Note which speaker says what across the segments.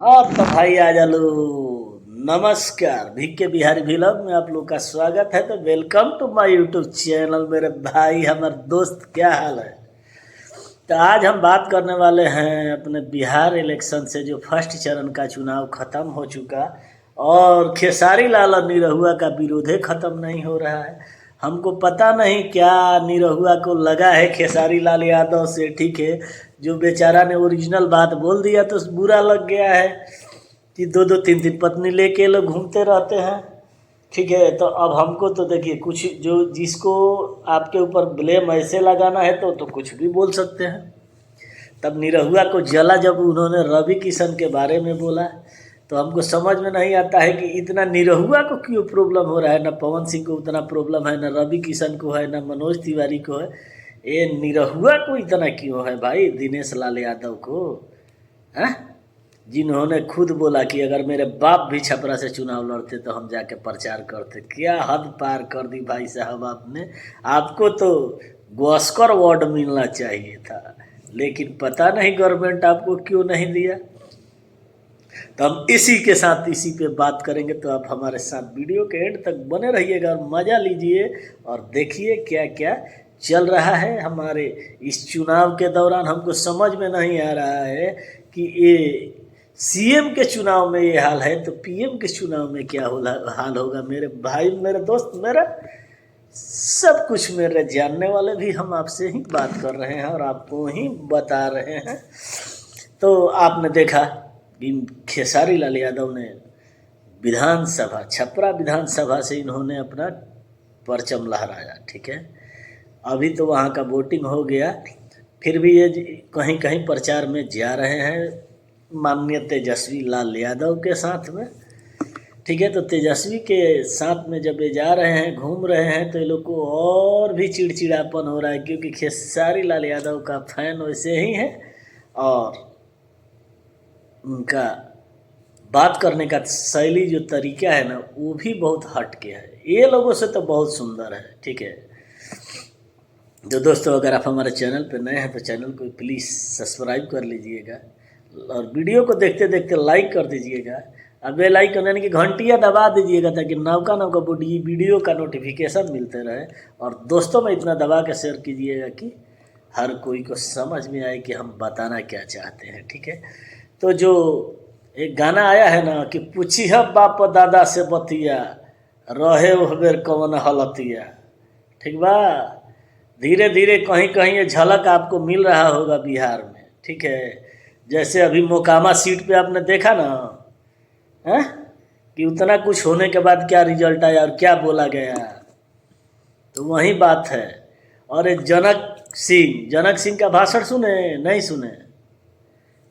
Speaker 1: हाँ तो भाई आ जालो। नमस्कार, के बिहारी व्लॉग में आप लोग का स्वागत है। तो welcome to my YouTube channel मेरे भाई हमारे दोस्त, क्या हाल है। तो आज हम बात करने वाले हैं अपने बिहार इलेक्शन से, जो फर्स्ट चरण का चुनाव खत्म हो चुका और खेसारी लाल और निरहुआ का विरोधे खत्म नहीं हो रहा है। हमको पता नहीं क्या निरहुआ को लगा है खेसारी लाल यादव से, ठीक है। जो बेचारा ने ओरिजिनल बात बोल दिया तो बुरा लग गया है कि दो दो तीन तीन पत्नी लेके लोग घूमते रहते हैं, ठीक है। तो अब हमको तो देखिए, कुछ जो जिसको आपके ऊपर ब्लेम ऐसे लगाना है तो कुछ भी बोल सकते हैं। तब निरहुआ को जला जब उन्होंने रवि किशन के बारे में बोला, तो हमको समझ में नहीं आता है कि इतना निरहुआ को क्यों प्रॉब्लम हो रहा है। ना पवन सिंह को उतना प्रॉब्लम है, ना रवि किशन को है, ना मनोज तिवारी को है। ये निरहुआ को इतना क्यों है भाई, दिनेश लाल यादव को, हैं? जिन्होंने खुद बोला कि अगर मेरे बाप भी छपरा से चुनाव लड़ते तो हम जाके प्रचार करते। क्या हद पार कर दी भाई साहब आपने। आपको तो गॉस्कर अवार्ड मिलना चाहिए था, लेकिन पता नहीं गवर्नमेंट आपको क्यों नहीं दिया। तो हम इसी के साथ इसी पे बात करेंगे, तो आप हमारे साथ वीडियो के एंड तक बने रहिएगा और मज़ा लीजिए और देखिए क्या क्या चल रहा है हमारे इस चुनाव के दौरान। हमको समझ में नहीं आ रहा है कि ये सीएम के चुनाव में ये हाल है तो पीएम के चुनाव में क्या हाल होगा। मेरे भाई, मेरे दोस्त, मेरा सब कुछ मेरे जानने वाले भी हम आपसे ही बात कर रहे हैं और आपको ही बता रहे हैं। तो आपने देखा कि खेसारी लाल यादव ने विधानसभा, छपरा विधानसभा से इन्होंने अपना परचम लहराया, ठीक है। अभी तो वहाँ का वोटिंग हो गया, फिर भी ये कहीं कहीं प्रचार में जा रहे हैं माननीय तेजस्वी लाल यादव के साथ में, ठीक है। तो तेजस्वी के साथ में जब ये जा रहे हैं, घूम रहे हैं, तो ये लोग को और भी चिड़चिड़ापन हो रहा है, क्योंकि खेसारी लाल यादव का फैन वैसे ही है और उनका बात करने का शैली, जो तरीका है ना, वो भी बहुत हट के है। ये लोगों से तो बहुत सुंदर है, ठीक है। तो दोस्तों, अगर आप हमारे चैनल पर नए हैं तो चैनल को प्लीज़ सब्सक्राइब कर लीजिएगा और वीडियो को देखते देखते लाइक कर दीजिएगा। अब बेल आइकन यानी कि घंटियाँ दबा दीजिएगा, ताकि नौका वीडियो का नोटिफिकेशन मिलते रहे। और दोस्तों में इतना दबा के शेयर कीजिएगा कि हर कोई को समझ में आए कि हम बताना क्या चाहते हैं, ठीक है। तो जो एक गाना आया है ना कि पूछिह बाप दादा से बतिया, रहे ओह बेर कवन हलतिया, ठीक बा। धीरे धीरे कहीं कहीं ये झलक आपको मिल रहा होगा बिहार में, ठीक है। जैसे अभी मोकामा सीट पे आपने देखा ना, है कि उतना कुछ होने के बाद क्या रिजल्ट आया और क्या बोला गया, तो वही बात है। और ये जनक सिंह का भाषण सुने नहीं सुने?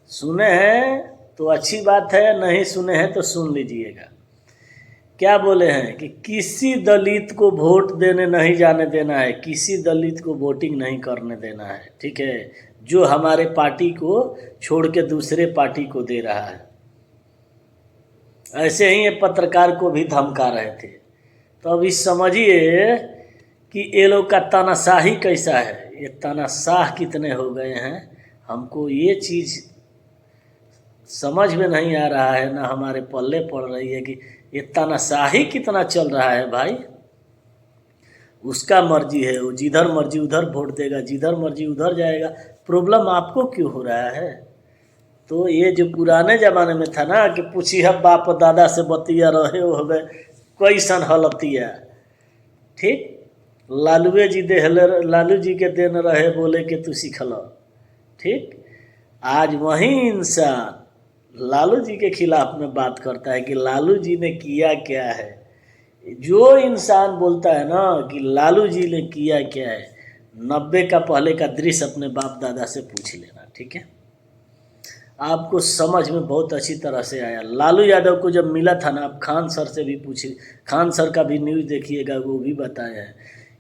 Speaker 1: सुने हैं तो अच्छी बात है, नहीं सुने हैं तो सुन लीजिएगा। क्या बोले हैं कि किसी दलित को वोट देने नहीं जाने देना है, किसी दलित को वोटिंग नहीं करने देना है, ठीक है, जो हमारे पार्टी को छोड़ के दूसरे पार्टी को दे रहा है। ऐसे ही ये पत्रकार को भी धमका रहे थे। तो अभी समझिए कि ये लोग का तानाशाही कैसा है, ये तानाशाह कितने हो गए हैं। हमको ये चीज़ समझ में नहीं आ रहा है, ना हमारे पल्ले पड़ रही है कि ये तानाशाही कितना चल रहा है भाई। उसका मर्जी है, वो जिधर मर्जी उधर वोट देगा, जिधर मर्जी उधर जाएगा। प्रॉब्लम आपको क्यों हो रहा है? तो ये जो पुराने ज़माने में था ना कि पूछिह बाप दादा से बतिया, रहे हो गए कैसन हलतिया, ठीक। लालूए जी लालू जी के देन रहे बोले कि तू सीखल, ठीक। आज वही इंसान लालू जी के खिलाफ में बात करता है कि लालू जी ने किया क्या है। जो इंसान बोलता है ना कि लालू जी ने किया क्या है, 90 का पहले का दृश्य अपने बाप दादा से पूछ लेना, ठीक है। आपको समझ में बहुत अच्छी तरह से आया। लालू यादव को जब मिला था ना, आप खान सर से भी पूछिए, खान सर का भी न्यूज़ देखिएगा, वो भी बताया है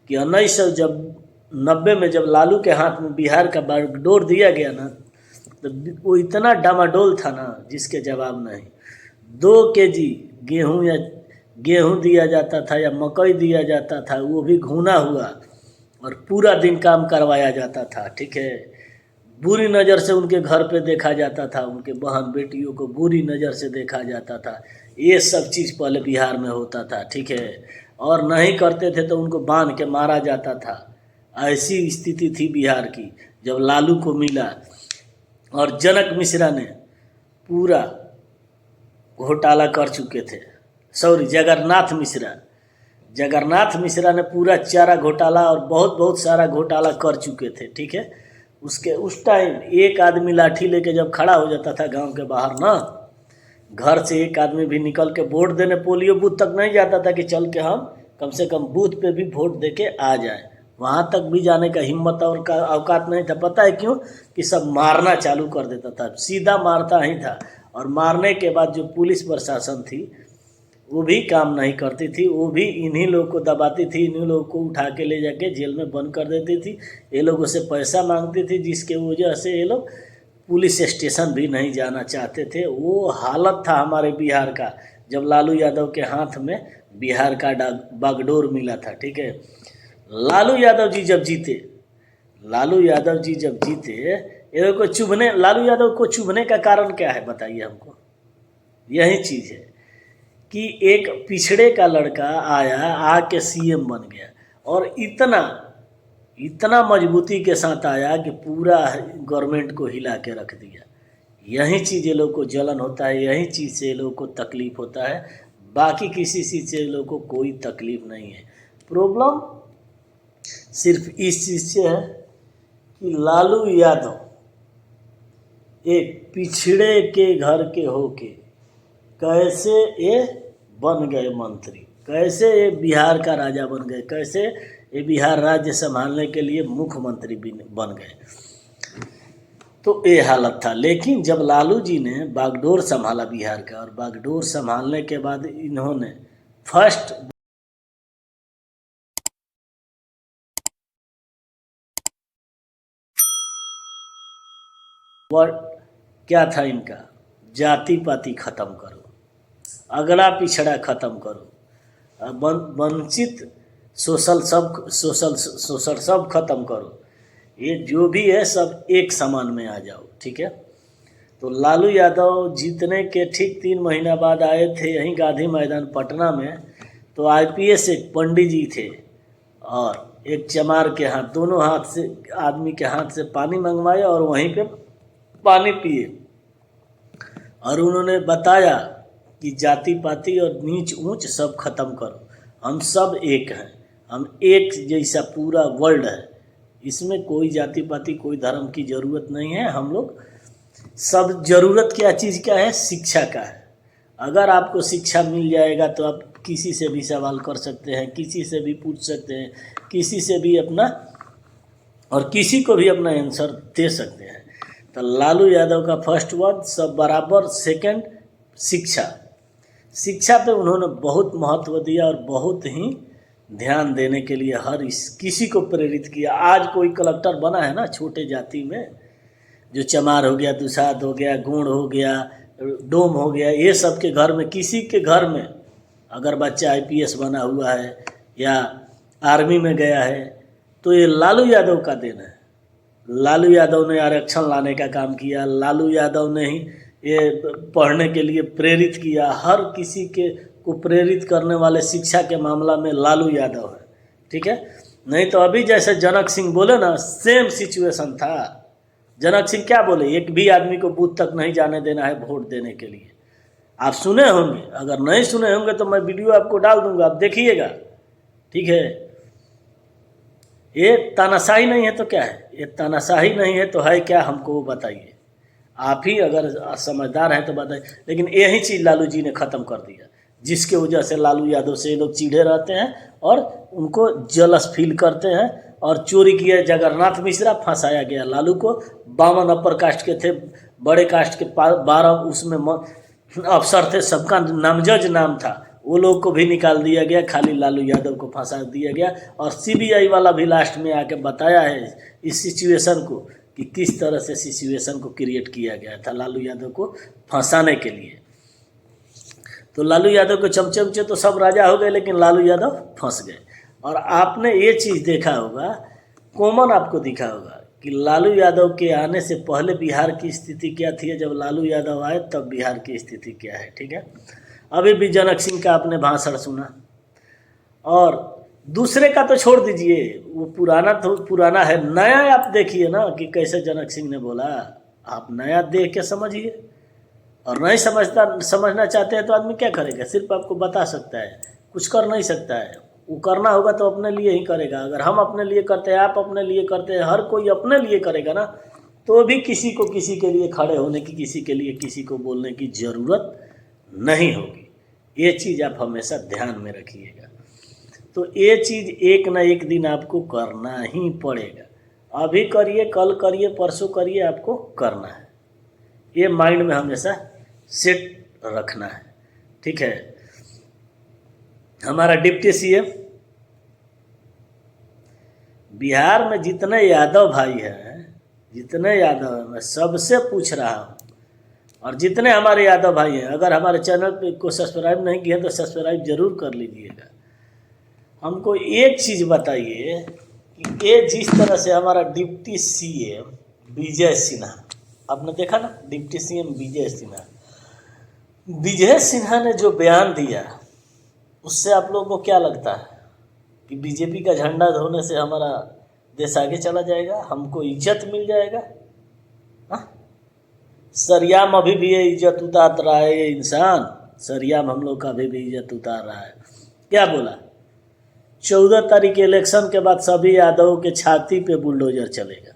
Speaker 1: कि 1990 में जब लालू के हाथ में बिहार का बागडोर दिया गया ना, तो वो इतना डामाडोल था ना जिसके जवाब नहीं। 2 kg गेहूँ दिया जाता था या मकई दिया जाता था, वो भी घुना हुआ, और पूरा दिन काम करवाया जाता था, ठीक है। बुरी नज़र से उनके घर पे देखा जाता था, उनके बहन बेटियों को बुरी नज़र से देखा जाता था। ये सब चीज़ पहले बिहार में होता था, ठीक है। और नहीं करते थे तो उनको बांध के मारा जाता था। ऐसी स्थिति थी बिहार की जब लालू को मिला। और जनक मिश्रा ने पूरा घोटाला कर चुके थे, सॉरी जगन्नाथ मिश्रा ने पूरा चारा घोटाला और बहुत बहुत सारा घोटाला कर चुके थे, ठीक है। उसके उस टाइम एक आदमी लाठी लेके जब खड़ा हो जाता था गांव के बाहर ना, घर से एक आदमी भी निकल के वोट देने पोलियो बूथ तक नहीं जाता था कि चल के हम कम से कम बूथ पे भी वोट दे के आ जाए, वहाँ तक भी जाने का हिम्मत और का औकात नहीं था। पता है क्यों? कि सब मारना चालू कर देता था, सीधा मारता ही था। और मारने के बाद जो पुलिस प्रशासन थी वो भी काम नहीं करती थी, वो भी इन्हीं लोगों को दबाती थी, इन्हीं लोगों को उठा के ले जाके जेल में बंद कर देती थी। ये लोगों से पैसा मांगती थी, जिसके वजह से ये लोग पुलिस स्टेशन भी नहीं जाना चाहते थे। वो हालत था हमारे बिहार का जब लालू यादव के हाथ में बिहार का बागडोर मिला था, ठीक है। लालू यादव जी जब जीते ये लोग को चुभने, लालू यादव को चुभने का कारण क्या है बताइए हमको? यही चीज़ है कि एक पिछड़े का लड़का आया, आके सीएम बन गया और इतना मजबूती के साथ आया कि पूरा गवर्नमेंट को हिला के रख दिया। यही चीज़ ये लोग को जलन होता है, यही चीज़ से ये लोग को तकलीफ होता है। बाकी किसी चीज़ से ये लोग को कोई तकलीफ नहीं है। प्रॉब्लम सिर्फ इस चीज़ से है कि लालू यादव एक पिछड़े के घर के होके कैसे ये बन गए मंत्री, कैसे ये बिहार का राजा बन गए, कैसे ये बिहार राज्य संभालने के लिए मुख्यमंत्री बन गए। तो ये हालत था। लेकिन जब लालू जी ने बागडोर संभाला बिहार का, और बागडोर संभालने के बाद इन्होंने फर्स्ट वर्ड क्या था इनका? जाति पाति खत्म करो, अगड़ा पिछड़ा खत्म करो, वंचित सोशल सब खत्म करो। ये जो भी है सब एक समान में आ जाओ, ठीक है। तो लालू यादव जीतने के ठीक 3 महीना बाद आए थे यहीं गांधी मैदान पटना में। तो आईपीएस एक पंडित जी थे और एक चमार के हाथ, दोनों हाथ से आदमी के हाथ से पानी मंगवाया और वहीं पे पानी पिए। और उन्होंने बताया कि जाति पाति और नीच ऊंच सब खत्म करो, हम सब एक हैं, हम एक जैसा पूरा वर्ल्ड है, इसमें कोई जाति पाति कोई धर्म की ज़रूरत नहीं है। हम लोग सब, ज़रूरत क्या चीज़ का है? शिक्षा का है। अगर आपको शिक्षा मिल जाएगा तो आप किसी से भी सवाल कर सकते हैं, किसी से भी पूछ सकते हैं, किसी से भी अपना और किसी को भी अपना आंसर दे सकते हैं। तो लालू यादव का फर्स्ट वर्ड सब बराबर, सेकंड शिक्षा पे उन्होंने बहुत महत्व दिया और बहुत ही ध्यान देने के लिए किसी को प्रेरित किया। आज कोई कलेक्टर बना है ना छोटे जाति में, जो चमार हो गया, दुसाद हो गया, गोंड हो गया, डोम हो गया, ये सब के घर में, किसी के घर में अगर बच्चा आईपीएस बना हुआ है या आर्मी में गया है तो ये लालू यादव का देन है। लालू यादव ने आरक्षण लाने का काम किया, लालू यादव ने ही ये पढ़ने के लिए प्रेरित किया। हर किसी के को प्रेरित करने वाले शिक्षा के मामला में लालू यादव है, ठीक है। नहीं तो अभी जैसे जनक सिंह बोले ना, सेम सिचुएशन था। जनक सिंह क्या बोले? एक भी आदमी को बूथ तक नहीं जाने देना है वोट देने के लिए। आप सुने होंगे, अगर नहीं सुने होंगे तो मैं वीडियो आपको डाल दूंगा, आप देखिएगा, ठीक है। ये तानाशाही नहीं है तो क्या है? ये तानाशाही नहीं है तो है क्या? हमको वो बताइए, आप ही अगर समझदार हैं तो बताइए। लेकिन यही चीज़ लालू जी ने ख़त्म कर दिया, जिसके वजह से लालू यादव से ये लोग चिढ़े रहते हैं और उनको जलस फील करते हैं। और चोरी किया जगन्नाथ मिश्रा, फंसाया गया लालू को। 52 अपर कास्ट के थे, बड़े कास्ट के 12 उसमें अफसर थे, सबका नामजद नाम था, वो लोग को भी निकाल दिया गया, खाली लालू यादव को फंसा दिया गया। और सीबीआई वाला भी लास्ट में आके बताया है इस सिचुएशन को कि किस तरह से सिचुएशन को क्रिएट किया गया था लालू यादव को फंसाने के लिए। तो लालू यादव को चमचे उमचे तो सब राजा हो गए, लेकिन लालू यादव फंस गए। और आपने ये चीज़ देखा होगा, कॉमन आपको दिखा होगा कि लालू यादव के आने से पहले बिहार की स्थिति क्या थी, जब लालू यादव आए तब बिहार की स्थिति क्या है। ठीक है, अभी भी जनक सिंह का आपने भाषण सुना, और दूसरे का तो छोड़ दीजिए, वो पुराना तो पुराना है, नया आप देखिए ना कि कैसे जनक सिंह ने बोला। आप नया देख के समझिए, और नहीं समझना चाहते हैं तो आदमी क्या करेगा, सिर्फ आपको बता सकता है, कुछ कर नहीं सकता है। वो करना होगा तो अपने लिए ही करेगा। अगर हम अपने लिए करते हैं, आप अपने लिए करते हैं, हर कोई अपने लिए करेगा ना, तो भी किसी को किसी के लिए खड़े होने की, किसी के लिए किसी को बोलने की ज़रूरत नहीं होगी। ये चीज़ आप हमेशा ध्यान में रखिएगा। तो ये चीज़ एक ना एक दिन आपको करना ही पड़ेगा। अभी करिए, कल करिए, परसों करिए, आपको करना है। ये माइंड में हमेशा सेट रखना है। ठीक है, हमारा डिप्टी सीएम, बिहार में जितने यादव भाई हैं, जितने यादव हैं, मैं सबसे पूछ रहा हूँ, और जितने हमारे यादव भाई हैं, अगर हमारे चैनल पे को सब्सक्राइब नहीं किया तो सब्सक्राइब जरूर कर लीजिएगा। हमको एक चीज़ बताइए कि ये जिस तरह से हमारा डिप्टी सीएम विजय सिन्हा, आपने देखा ना, डिप्टी सीएम विजय सिन्हा ने जो बयान दिया, उससे आप लोगों को क्या लगता है कि बीजेपी का झंडा धोने से हमारा देश आगे चला जाएगा, हमको इज्जत मिल जाएगा? हाँ, सरियाम अभी भी ये इज्जत उतार रहा है, ये इंसान सरियाम हम लोग का अभी भी इज्जत उतार रहा है। क्या बोला? 14 तारीख इलेक्शन के बाद सभी यादवों के छाती पे बुलडोजर चलेगा।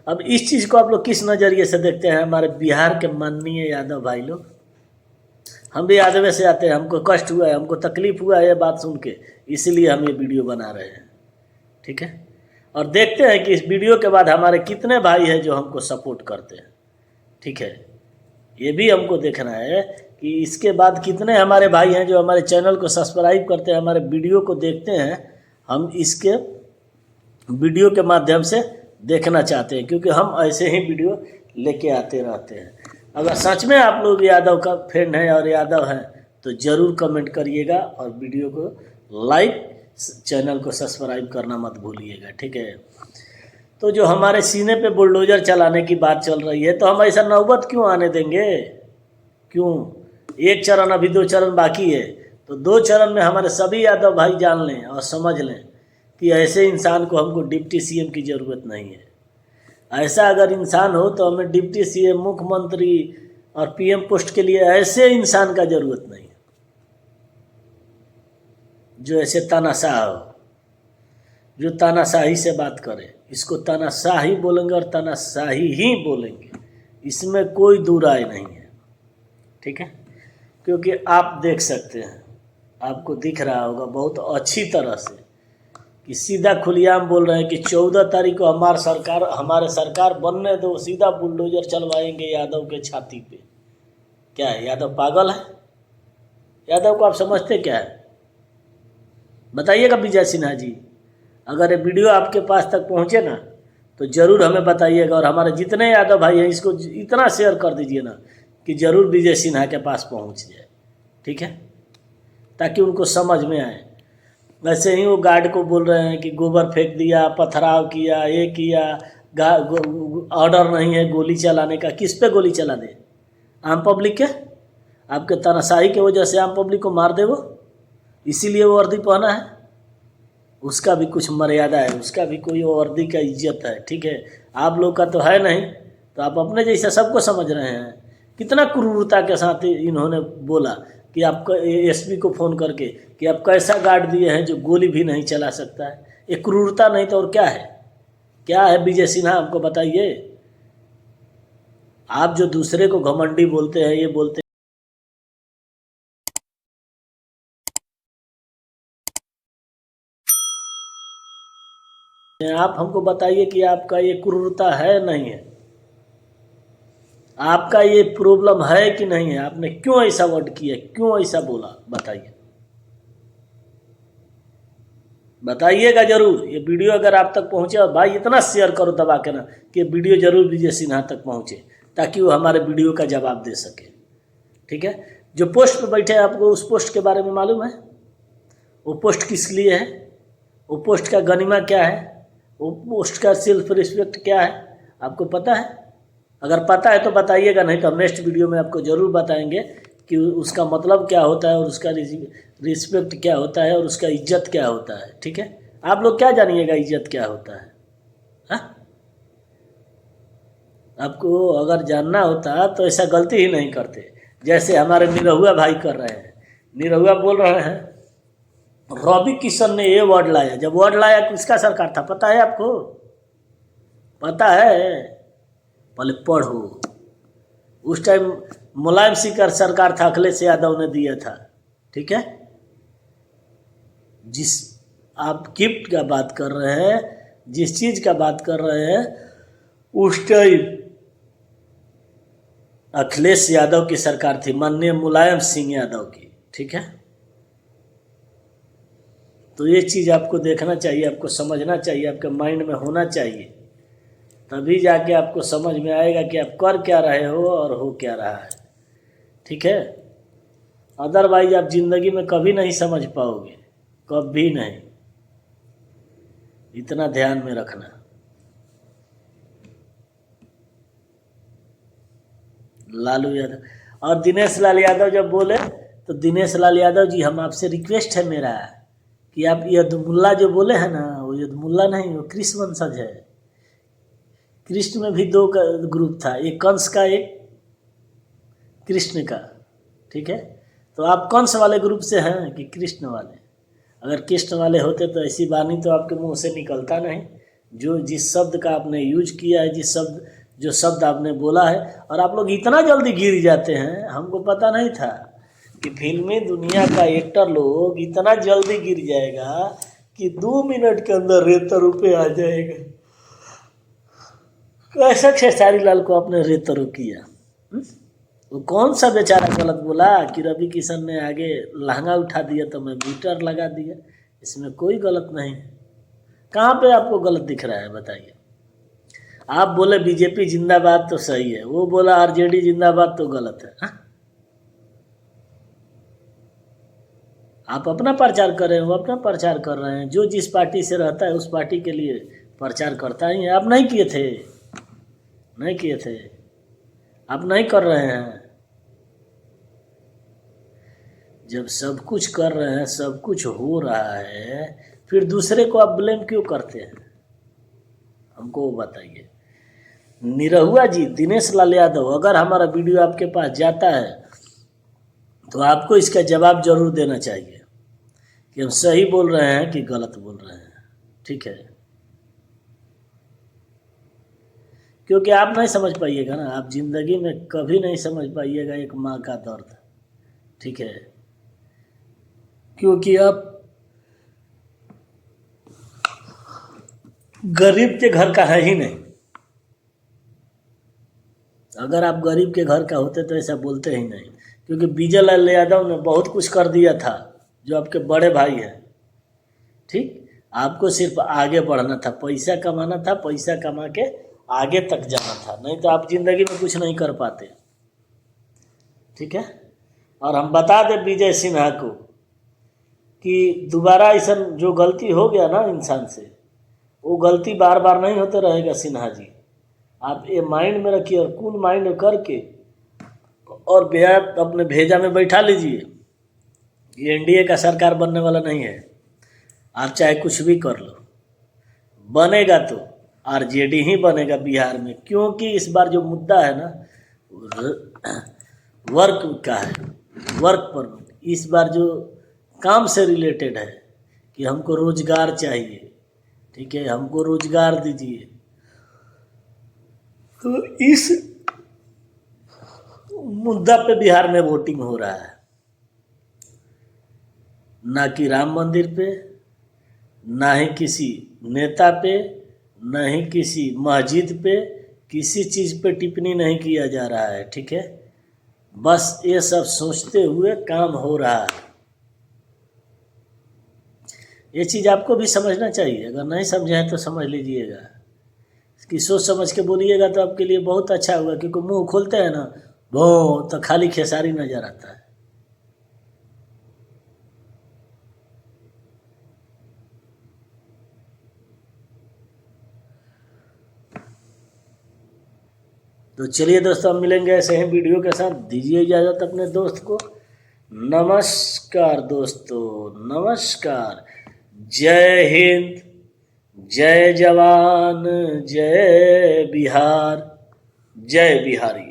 Speaker 1: अब इस चीज़ को आप लोग किस नज़रिए से देखते हैं? हमारे बिहार के माननीय यादव भाई लोग, हम भी यादव से आते हैं, हमको कष्ट हुआ है, हमको तकलीफ हुआ है ये बात सुन के, इसलिए हम ये वीडियो बना रहे हैं। ठीक है, और देखते हैं कि इस वीडियो के बाद हमारे कितने भाई हैं जो हमको सपोर्ट करते हैं। ठीक है, ये भी हमको देखना है कि इसके बाद कितने हमारे भाई हैं जो हमारे चैनल को सब्सक्राइब करते हैं, हमारे वीडियो को देखते हैं। हम इसके वीडियो के माध्यम से देखना चाहते हैं, क्योंकि हम ऐसे ही वीडियो लेके आते रहते हैं। अगर सच में आप लोग यादव का फ्रेंड हैं और यादव हैं तो ज़रूर कमेंट करिएगा, और वीडियो को लाइक, चैनल को सब्सक्राइब करना मत भूलिएगा। ठीक है, तो जो हमारे सीने पे बुलडोजर चलाने की बात चल रही है, तो हम ऐसा नौबत क्यों आने देंगे? क्यों? एक चरण, अभी 2 चरण बाकी है, तो 2 चरण में हमारे सभी यादव भाई जान लें और समझ लें कि ऐसे इंसान को हमको डिप्टी सीएम की ज़रूरत नहीं है। ऐसा अगर इंसान हो तो हमें डिप्टी सीएम, मुख्यमंत्री और पीएम पोस्ट के लिए ऐसे इंसान का ज़रूरत नहीं है जो ऐसे तानाशाह हो, जो तानाशाही से बात करे। इसको तानाशाही बोलेंगे और तानाशाही ही बोलेंगे, इसमें कोई दो राय नहीं है। ठीक है, क्योंकि आप देख सकते हैं, आपको दिख रहा होगा बहुत अच्छी तरह से कि सीधा खुलेआम बोल रहे हैं कि 14 तारीख को हमारे सरकार बनने दो, सीधा बुलडोजर चलवाएंगे यादव के छाती पे। क्या है, यादव पागल है? यादव को आप समझते क्या है? बताइएगा विजय सिन्हा जी। अगर ये वीडियो आपके पास तक पहुँचे ना तो ज़रूर हमें बताइएगा, और हमारे जितने यादव भाई हैं इसको इतना शेयर कर दीजिए ना कि ज़रूर विजय सिन्हा के पास पहुँच जाए। ठीक है, ताकि उनको समझ में आए। वैसे ही वो गार्ड को बोल रहे हैं कि गोबर फेंक दिया, पथराव किया, ये किया, ऑर्डर नहीं है गोली चलाने का। किस पे गोली चला दे? आम पब्लिक के? आपके तानाशाही की वजह से आम पब्लिक को मार दे वो, इसीलिए वो वर्दी पहना है। उसका भी कुछ मर्यादा है, उसका भी कोई वर्दी का इज्जत है। ठीक है, आप लोग का तो है नहीं, तो आप अपने जैसा सबको समझ रहे हैं। कितना क्रूरता के साथ इन्होंने बोला कि आपका एसपी को फ़ोन करके कि आप कैसा गार्ड दिए हैं जो गोली भी नहीं चला सकता है। ये क्रूरता नहीं तो और क्या है? क्या है विजय सिन्हा, हमको बताइए। आप जो दूसरे को घमंडी बोलते हैं, ये बोलते हैं, आप हमको बताइए कि आपका ये क्रूरता है नहीं है, आपका ये प्रॉब्लम है कि नहीं है? आपने क्यों ऐसा वर्ड किया, क्यों ऐसा बोला? बताइएगा जरूर। ये वीडियो अगर आप तक पहुंचे, और भाई इतना शेयर करो दबा के ना कि वीडियो जरूर विजय सिन्हा तक पहुंचे, ताकि वो हमारे वीडियो का जवाब दे सके। ठीक है, जो पोस्ट पे बैठे हैं, आपको उस पोस्ट के बारे में मालूम है? वो पोस्ट किस लिए है? वो पोस्ट का गरिमा क्या है, वो पोस्ट का सेल्फ रिस्पेक्ट क्या है, आपको पता है? अगर पता है तो बताइएगा, नहीं तो हम नेक्स्ट वीडियो में आपको ज़रूर बताएंगे कि उसका मतलब क्या होता है और उसका रिस्पेक्ट क्या होता है और उसका इज्जत क्या होता है। ठीक है, आप लोग क्या जानिएगा इज्जत क्या होता है? हाँ, आपको अगर जानना होता तो ऐसा गलती ही नहीं करते जैसे हमारे निरहुआ भाई कर रहे हैं। निरहुआ बोल रहे हैं रवि किशन ने ये वर्ड लाया। जब वर्ड लाया किसका सरकार था पता है आपको? पता है? पहले पढ़ो। उस टाइम मुलायम सिंह का सरकार था, अखिलेश यादव ने दिया था। ठीक है, जिस आप गिफ्ट का बात कर रहे हैं, जिस चीज़ का बात कर रहे हैं, उस टाइम अखिलेश यादव की सरकार थी, माननीय मुलायम सिंह यादव की। ठीक है, तो ये चीज़ आपको देखना चाहिए, आपको समझना चाहिए, आपके माइंड में होना चाहिए, तभी जाके आपको समझ में आएगा कि आप कर क्या रहे हो और हो क्या रहा है। ठीक है, अदरवाइज आप जिंदगी में कभी नहीं समझ पाओगे, कभी नहीं। इतना ध्यान में रखना। लालू यादव और दिनेश लाल यादव जब बोले तो दिनेश लाल यादव जी, हम आपसे रिक्वेस्ट है मेरा कि आप यदुमुल्ला जो बोले हैं ना, वो यदुमुल्ला नहीं, वो कृष्ण वंशज है। कृष्ण में भी दो ग्रुप था, एक कंस का एक कृष्ण का। ठीक है, तो आप कंस वाले ग्रुप से हैं कि कृष्ण वाले? अगर कृष्ण वाले होते तो ऐसी वाणी तो आपके मुंह से निकलता नहीं। जो जिस शब्द का आपने यूज किया है, जो शब्द आपने बोला है, और आप लोग इतना जल्दी गिर जाते हैं। हमको पता नहीं था कि फिल्मी दुनिया का एक्टर लोग इतना जल्दी गिर जाएगा कि 2 मिनट के अंदर रेतरु पे आ जाएगा। कैसा खेसारी लाल को आपने रेतरु किया? वो कौन सा बेचारा गलत बोला कि रवि किशन ने आगे लहंगा उठा दिया तो मैं बीटर लगा दिया? इसमें कोई गलत नहीं है। कहाँ पे आपको गलत दिख रहा है बताइए? आप बोले बीजेपी जिंदाबाद तो सही है, वो बोला आरजेडी जिंदाबाद तो गलत है। हा? आप अपना प्रचार कर रहे हो, अपना प्रचार कर रहे हैं। जो जिस पार्टी से रहता है उस पार्टी के लिए प्रचार करता ही है। आप नहीं किए थे, नहीं किए थे, आप नहीं कर रहे हैं। जब सब कुछ कर रहे हैं, सब कुछ हो रहा है, फिर दूसरे को आप ब्लेम क्यों करते हैं? हमको वो बताइए। निरहुआ जी, दिनेश लाल यादव, अगर हमारा वीडियो आपके पास जाता है तो आपको इसका जवाब जरूर देना चाहिए कि हम सही बोल रहे हैं कि गलत बोल रहे हैं। ठीक है, क्योंकि आप नहीं समझ पाइएगा ना, आप जिंदगी में कभी नहीं समझ पाइएगा एक माँ का दर्द। ठीक है, क्योंकि आप गरीब के घर का है ही नहीं। अगर आप गरीब के घर का होते तो ऐसा बोलते ही नहीं, क्योंकि विजय लाल यादव ने बहुत कुछ कर दिया था, जो आपके बड़े भाई हैं। ठीक, आपको सिर्फ आगे बढ़ना था, पैसा कमाना था, पैसा कमा के आगे तक जाना था, नहीं तो आप जिंदगी में कुछ नहीं कर पाते। ठीक है, और हम बता दें विजय सिन्हा को कि दोबारा ऐसा जो गलती हो गया ना इंसान से, वो गलती बार बार नहीं होते रहेगा। सिन्हा जी, आप ये माइंड में रखिए और कूल माइंड करके और अपने भेजा में बैठा लीजिए। ये एनडीए का सरकार बनने वाला नहीं है। आप चाहे कुछ भी कर लो, बनेगा तो आरजेडी ही बनेगा बिहार में, क्योंकि इस बार जो मुद्दा है ना वर्क का है, वर्क परमिट। इस बार जो काम से रिलेटेड है कि हमको रोजगार चाहिए। ठीक है, हमको रोजगार दीजिए। तो इस मुद्दा पे बिहार में वोटिंग हो रहा है, ना कि राम मंदिर पे, ना ही किसी नेता पे, ना ही किसी मस्जिद पे, किसी चीज़ पे टिप्पणी नहीं किया जा रहा है। ठीक है, बस ये सब सोचते हुए काम हो रहा है। ये चीज़ आपको भी समझना चाहिए। अगर नहीं समझे हैं तो समझ लीजिएगा, कि सोच समझ के बोलिएगा तो आपके लिए बहुत अच्छा होगा। क्योंकि मुंह खोलते हैं ना वो तो खाली खेसारी नजर आता है। तो चलिए दोस्तों, हम मिलेंगे ऐसे ही वीडियो के साथ। दीजिए इजाज़त अपने दोस्त को। नमस्कार दोस्तों, नमस्कार। जय हिंद, जय जवान, जय बिहार, जय बिहारी।